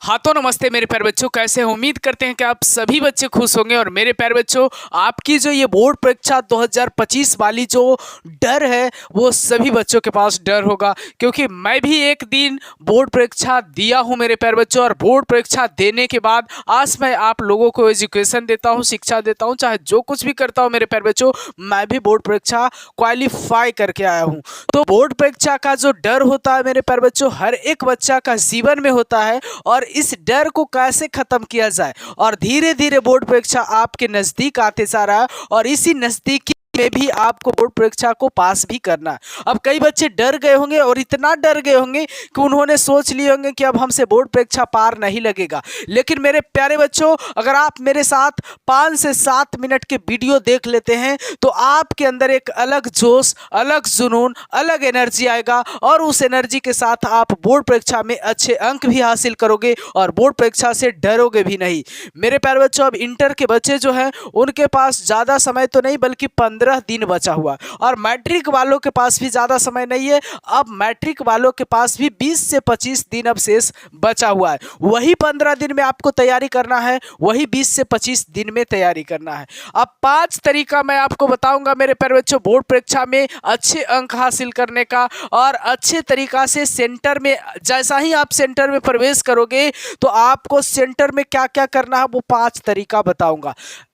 हाँ तो नमस्ते मेरे प्यारे बच्चों, कैसे हैं? उम्मीद करते हैं कि आप सभी बच्चे खुश होंगे। और मेरे प्यारे बच्चों, आपकी जो ये बोर्ड परीक्षा 2025 वाली जो डर है वो सभी बच्चों के पास डर होगा, क्योंकि मैं भी एक दिन बोर्ड परीक्षा दिया हूँ मेरे प्यारे बच्चों। और बोर्ड परीक्षा देने के बाद आज मैं आप लोगों को एजुकेशन देता हूँ, शिक्षा देता हूँ, चाहे जो कुछ भी करता हूँ मेरे प्यारे बच्चों, मैं भी बोर्ड परीक्षा क्वालिफाई करके आया हूँ। तो बोर्ड परीक्षा का जो डर होता है मेरे प्यारे बच्चों, हर एक बच्चा का जीवन में होता है। और इस डर को कैसे खत्म किया जाए, और धीरे धीरे बोर्ड परीक्षा आपके नजदीक आते जा रहा है, और इसी नजदीकी में भी आपको बोर्ड परीक्षा को पास भी करना है। अब कई बच्चे डर गए होंगे, और इतना डर गए होंगे कि उन्होंने सोच लिए होंगे कि अब हमसे बोर्ड परीक्षा पार नहीं लगेगा। लेकिन मेरे प्यारे बच्चों, अगर आप मेरे साथ 5 से 7 मिनट के वीडियो देख लेते हैं तो आपके अंदर एक अलग जोश, अलग जुनून, अलग एनर्जी आएगा, और उस एनर्जी के साथ आप बोर्ड परीक्षा में अच्छे अंक भी हासिल करोगे और बोर्ड परीक्षा से डरोगे भी नहीं। मेरे प्यारे बच्चों, अब इंटर के बच्चे जो हैं उनके पास ज़्यादा समय तो नहीं, बल्कि 15 दिन बचा हुआ, और मैट्रिक वालों के पास भी ज़्यादा समय नहीं है। अब मैट्रिक वालों के पास भी 20 से 25 दिन अब शेष बचा हुआ है। वही 15 दिन में आपको तैयारी करना है, वही 20 से 25 दिन में तैयारी करना है। अब 5 तरीका मैं आपको बताऊंगा मेरे प्यारे बच्चों, बोर्ड परीक्षा में अच्छे अंक हासिल करने का, और अच्छे तरीका से सेंटर में, जैसा ही आप सेंटर में प्रवेश करोगे तो आपको सेंटर में क्या क्या करना है वो 5 तरीका बताऊंगा।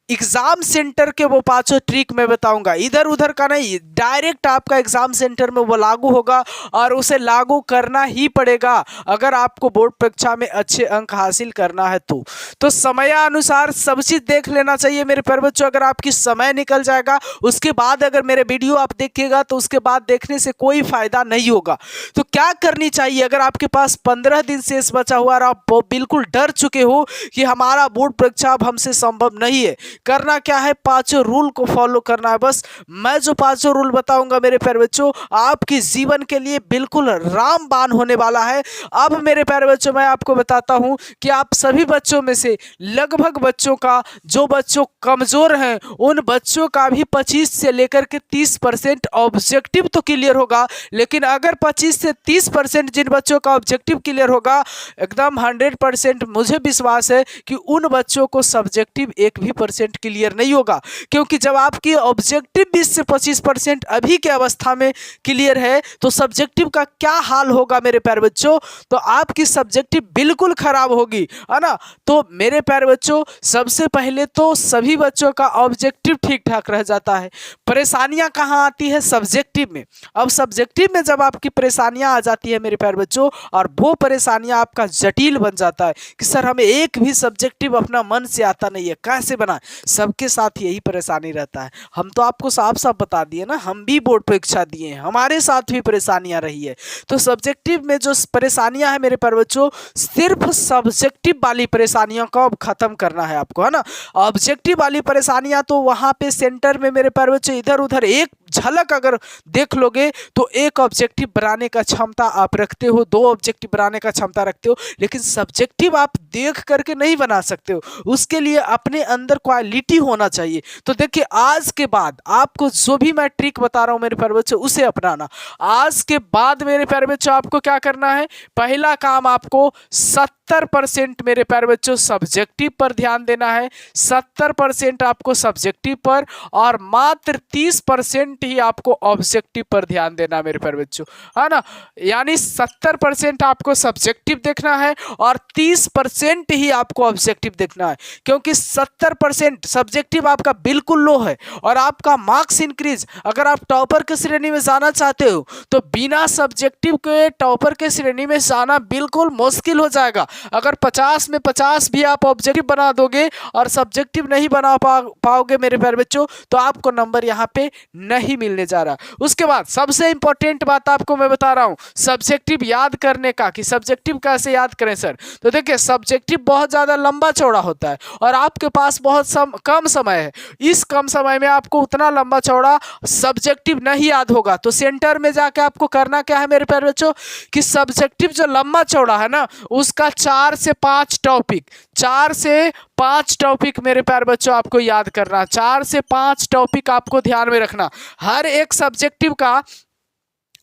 एग्जाम सेंटर के वो 5 ट्रिक मैं बताऊंगा, इधर उधर का नहीं, डायरेक्ट आपका एग्जाम सेंटर में वो लागू होगा, और उसे लागू करना ही पड़ेगा अगर आपको बोर्ड परीक्षा में अच्छे अंक हासिल करना है। तो समयानुसार सब चीज़ देख लेना चाहिए मेरे प्यारे बच्चों। अगर आपकी समय निकल जाएगा, उसके बाद अगर मेरे वीडियो आप देखिएगा तो उसके बाद देखने से कोई फायदा नहीं होगा। तो क्या करनी चाहिए, अगर आपके पास 15 दिन शेष बचा हुआ और आप बिल्कुल डर चुके हो कि हमारा बोर्ड परीक्षा अब हमसे संभव नहीं है, करना क्या है, 5 रूल को फॉलो करना है बस। मैं जो 5 रूल बताऊंगा मेरे प्यारे बच्चों, आपके जीवन के लिए बिल्कुल रामबाण होने वाला है। अब मेरे प्यारे बच्चों, मैं आपको बताता हूं कि आप सभी बच्चों में से लगभग बच्चों का, जो बच्चों कमजोर हैं उन बच्चों का भी 25 से लेकर के 30% ऑब्जेक्टिव तो क्लियर होगा। लेकिन अगर 25 से 30% जिन बच्चों का ऑब्जेक्टिव क्लियर होगा, एकदम 100% मुझे विश्वास है कि उन बच्चों को सब्जेक्टिव 1 भी % क्लियर नहीं होगा। क्योंकि जब आपकी ऑब्जेक्टिव 20 से 25% अभी के अवस्था में क्लियर है, तो सब्जेक्टिव का क्या हाल होगा मेरे प्यारे बच्चों, तो आपकी सब्जेक्टिव बिल्कुल खराब होगी, है ना। तो मेरे प्यारे बच्चों, सबसे पहले तो सभी बच्चों का ऑब्जेक्टिव ठीक ठाक रह जाता है। परेशानियां कहां आती है, सब्जेक्टिव में। अब सब्जेक्टिव में जब आपकी परेशानियां आ जाती है मेरे प्यारे बच्चों, और वो परेशानियां आपका जटिल बन जाता है कि सर हमें एक भी सब्जेक्टिव अपना मन से आता नहीं है, कैसे बना। सबके साथ यही परेशानी रहता है। हम तो आपको साफ साफ बता दिए ना, हम भी बोर्ड परीक्षा दिए हैं, हमारे साथ भी परेशानियां रही है। तो सब्जेक्टिव में जो परेशानियां हैं मेरे प्यारे बच्चों, सिर्फ सब्जेक्टिव वाली परेशानियों को अब खत्म करना है आपको, है ना। ऑब्जेक्टिव वाली परेशानियां तो वहां पे सेंटर में मेरे प्यारे बच्चों इधर उधर एक झलक अगर देख लोगे तो एक ऑब्जेक्टिव बनाने का क्षमता आप रखते हो, 2 ऑब्जेक्टिव बनाने का क्षमता रखते हो, लेकिन सब्जेक्टिव आप देख करके नहीं बना सकते हो। उसके लिए अपने अंदर क्वालिटी होना चाहिए। तो देखिए, आज के बाद आपको जो भी मैं ट्रिक बता रहा हूं मेरे प्यारे बच्चों, उसे अपनाना। आज के बाद मेरे प्यारे बच्चों आपको क्या करना है, पहला काम आपको 70% मेरे प्यारे बच्चों सब्जेक्टिव पर ध्यान देना है। 70% आपको सब्जेक्टिव पर, और मात्र 30% ही आपको ऑब्जेक्टिव पर ध्यान देना है मेरे प्यारे बच्चों, है ना। यानी 70% आपको सब्जेक्टिव देखना है और 30% ही आपको ऑब्जेक्टिव देखना है। क्योंकि 70% सब्जेक्टिव आपका बिल्कुल लो है, और आपका मार्क्स इंक्रीज, अगर आप टॉपर की श्रेणी में जाना चाहते हो तो बिना सब्जेक्टिव के टॉपर के श्रेणी में जाना बिल्कुल मुश्किल हो जाएगा। अगर 50 में 50 भी आप ऑब्जेक्टिव बना दोगे और सब्जेक्टिव नहीं बना पाओगे मेरे प्यारे बच्चों, तो आपको नंबर यहाँ पे नहीं मिलने जा रहा। उसके बाद सबसे इंपॉर्टेंट बात आपको मैं बता रहा हूँ, सब्जेक्टिव याद करने का, कि सब्जेक्टिव कैसे याद करें सर। तो देखिए, सब्जेक्टिव बहुत ज़्यादा लंबा चौड़ा होता है, और आपके पास बहुत कम समय है। इस कम समय में आपको उतना लंबा चौड़ा सब्जेक्टिव नहीं याद होगा। तो सेंटर में जाके आपको करना क्या है मेरे प्यारे बच्चों, कि सब्जेक्टिव जो लंबा चौड़ा है ना, उसका 4 से 5 टॉपिक, 4 से 5 टॉपिक मेरे प्यारे बच्चों आपको याद करना। 4 से 5 टॉपिक आपको ध्यान में रखना। हर एक सब्जेक्टिव का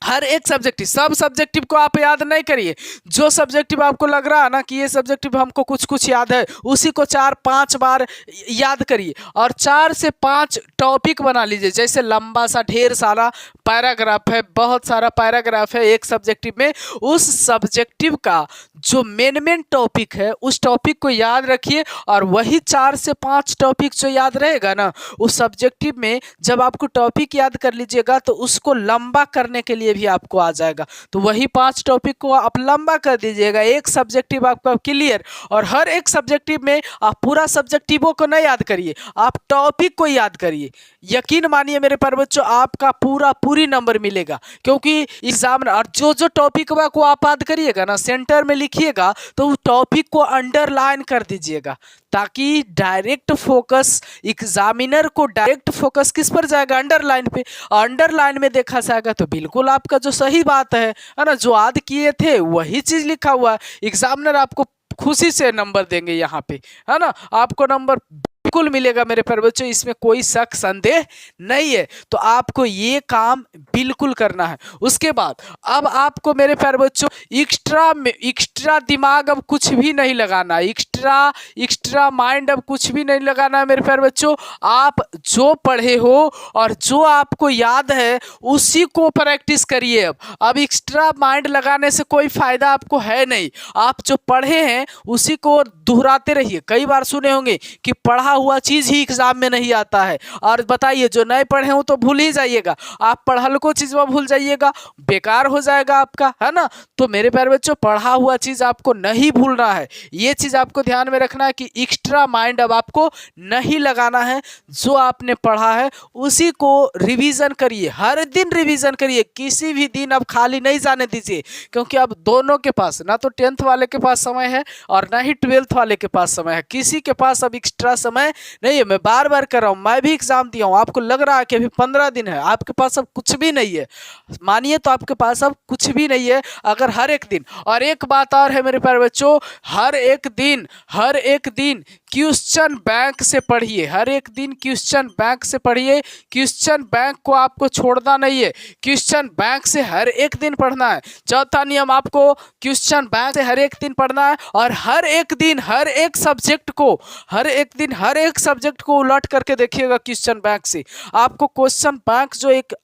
हर एक सब्जेक्टिव, सब सब्जेक्टिव को आप याद नहीं करिए। जो सब्जेक्टिव आपको लग रहा है ना कि ये सब्जेक्टिव हमको कुछ कुछ याद है, उसी को 4-5 बार याद करिए और 4 से 5 टॉपिक बना लीजिए। जैसे लंबा सा ढेर सारा पैराग्राफ है, बहुत सारा पैराग्राफ है एक सब्जेक्टिव में, उस सब्जेक्टिव का जो मेन टॉपिक है उस टॉपिक को याद रखिए और वही 4 से 5 टॉपिक जो याद रहेगा ना उस सब्जेक्टिव में, जब आपको टॉपिक याद कर लीजिएगा तो उसको लंबा करने के लिए भी आपको आ जाएगा। तो वही 5 टॉपिक को आप लंबा कर दीजिएगा, एक सब्जेक्टिव आपका क्लियर। और हर एक सब्जेक्टिव में आप पूरा सब्जेक्टिवों को नहीं याद करिए, आप टॉपिक को याद करिए। यकीन मानिए मेरे प्यारे बच्चों, आपका पूरी नंबर मिलेगा, क्योंकि एग्जाम और जो टॉपिक को आप याद करिएगा ना सेंटर में लिखिएगा तो उस टॉपिक को अंडरलाइन कर दीजिएगा, ताकि डायरेक्ट फोकस एग्जामिनर को डायरेक्ट फोकस किस पर जाएगा, अंडरलाइन पे। अंडरलाइन में देखा जाएगा तो बिल्कुल आपका जो सही बात है ना, जो याद किए थे वही चीज लिखा हुआ है। एग्जामिनर आपको खुशी से नंबर देंगे यहाँ पे, है ना, आपको नंबर बिल्कुल मिलेगा मेरे प्यारे बच्चों, इसमें कोई शक संदेह नहीं है। तो आपको ये काम बिल्कुल करना है। उसके बाद अब आपको मेरे प्यारे बच्चों एक्स्ट्रा दिमाग अब कुछ भी नहीं लगाना, एक्स्ट्रा माइंड अब कुछ भी नहीं लगाना है मेरे प्यारे बच्चों। आप जो पढ़े हो और जो आपको याद है उसी को प्रैक्टिस करिए। अब एक्स्ट्रा माइंड लगाने से कोई फायदा आपको है नहीं। आप जो पढ़े हैं उसी को दोहराते रहिए। कई बार सुने होंगे कि पढ़ा हुआ चीज ही एग्जाम में नहीं आता है, और बताइए जो नहीं पढ़े हो तो भूल ही जाइएगा। आप पढ़ल को चीज में भूल जाइएगा, बेकार हो जाएगा आपका, है ना। तो मेरे प्यारे बच्चों, पढ़ा हुआ चीज आपको नहीं भूलना है। ये चीज आपको ध्यान में रखना है कि एक्स्ट्रा माइंड अब आपको नहीं लगाना है। जो आपने पढ़ा है उसी को रिवीजन करिए, हर दिन रिवीजन करिए, किसी भी दिन अब खाली नहीं जाने दीजिए। क्योंकि अब दोनों के पास, ना तो 10th वाले के पास समय है और ना ही 12th वाले के पास समय है, किसी के पास अब एक्स्ट्रा समय नहीं है। मैं बार बार कर रहा हूं, मैं भी एग्जाम दिया हूं, आपको लग रहा है कि अभी 15 दिन है, आपके पास अब कुछ भी नहीं है। मानिए तो आपके पास अब कुछ भी नहीं है। अगर हर एक दिन, और एक बात और है मेरे प्यारे बच्चों, हर एक दिन क्वेश्चन बैंक से पढ़िए, हर एक दिन क्वेश्चन बैंक से पढ़िए। क्वेश्चन बैंक को आपको छोड़ना नहीं है, क्वेश्चन बैंक से हर एक दिन पढ़ना है। चौथा नियम, आपको क्वेश्चन बैंक से हर एक दिन पढ़ना है और हर एक दिन हर एक सब्जेक्ट को उलट करके देखिएगा क्वेश्चन बैंक से। आपको क्वेश्चन बैंक जो एक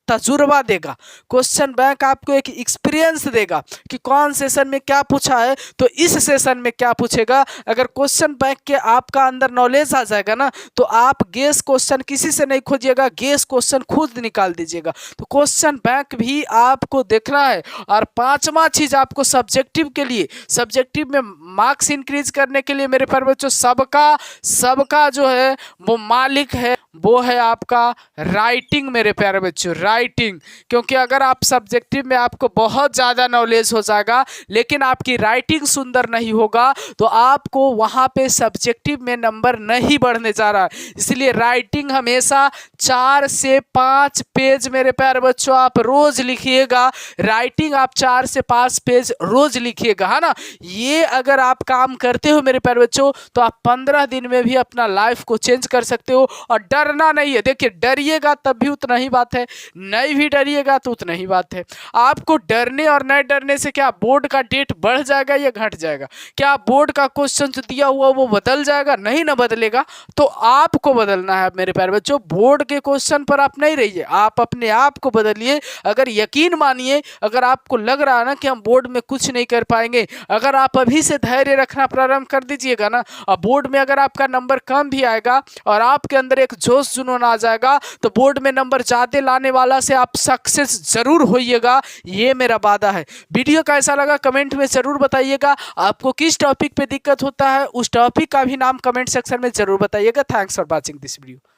तजुर्बा देगा, क्वेश्चन बैंक आपको एक एक्सपीरियंस देगा कि कौन सेशन में क्या पूछा है तो इस सेशन में क्या पूछेगा। अगर क्वेश्चन बैंक के आपका अंदर नॉलेज आ जाएगा ना तो आप गेस क्वेश्चन किसी से नहीं खोजिएगा, गेस क्वेश्चन खुद निकाल दीजिएगा। तो क्वेश्चन बैंक भी आपको देखना है। और 5वां चीज, आपको सब्जेक्टिव के लिए, सब्जेक्टिव में मार्क्स इंक्रीज करने के लिए मेरे प्यारे बच्चों, सबका जो है वो मालिक है, वो है आपका राइटिंग मेरे प्यारे बच्चों, राइटिंग। क्योंकि अगर आप सब्जेक्टिव में आपको बहुत ज़्यादा नॉलेज हो जाएगा लेकिन आपकी राइटिंग सुंदर नहीं होगा तो आपको वहाँ पे सब्जेक्टिव में नंबर नहीं बढ़ने जा रहा है। इसलिए राइटिंग हमेशा 4 से 5 पेज मेरे प्यारे बच्चों आप रोज लिखिएगा। राइटिंग आप 4 से 5 पेज रोज लिखिएगा, है ना। ये अगर आप काम करते हो मेरे प्यारे बच्चों तो आप 15 दिन में भी अपना लाइफ को चेंज कर सकते हो। और डरना नहीं है, देखिए डरिएगा तब भी उतना ही बात है, नहीं भी डरिएगा तो उतना ही बात है। आपको डरने और नहीं डरने से क्या बोर्ड का डेट बढ़ जाएगा या घट जाएगा? क्या बोर्ड का क्वेश्चन जो दिया हुआ वो बदल जाएगा? नहीं ना बदलेगा। तो आपको बदलना है मेरे प्यारे बच्चों, बोर्ड के क्वेश्चन पर आप नहीं रहिए, आप अपने आप को बदलिए। अगर यकीन मानिए, अगर आपको लग रहा है ना कि हम बोर्ड में कुछ नहीं कर पाएंगे, अगर आप अभी से धैर्य रखना प्रारंभ कर दीजिएगा ना, और बोर्ड में अगर आपका नंबर कम भी आएगा और आपके अंदर एक जोश जुनून आ जाएगा तो बोर्ड में नंबर ज्यादा लाने वाला से आप सक्सेस जरूर होइएगा, ये मेरा वादा है। वीडियो कैसा लगा कमेंट में जरूर बताइएगा। आपको किस टॉपिक पे दिक्कत होता है उस टॉपिक का भी नाम कमेंट सेक्शन में जरूर बताइएगा। Thanks for watching this video.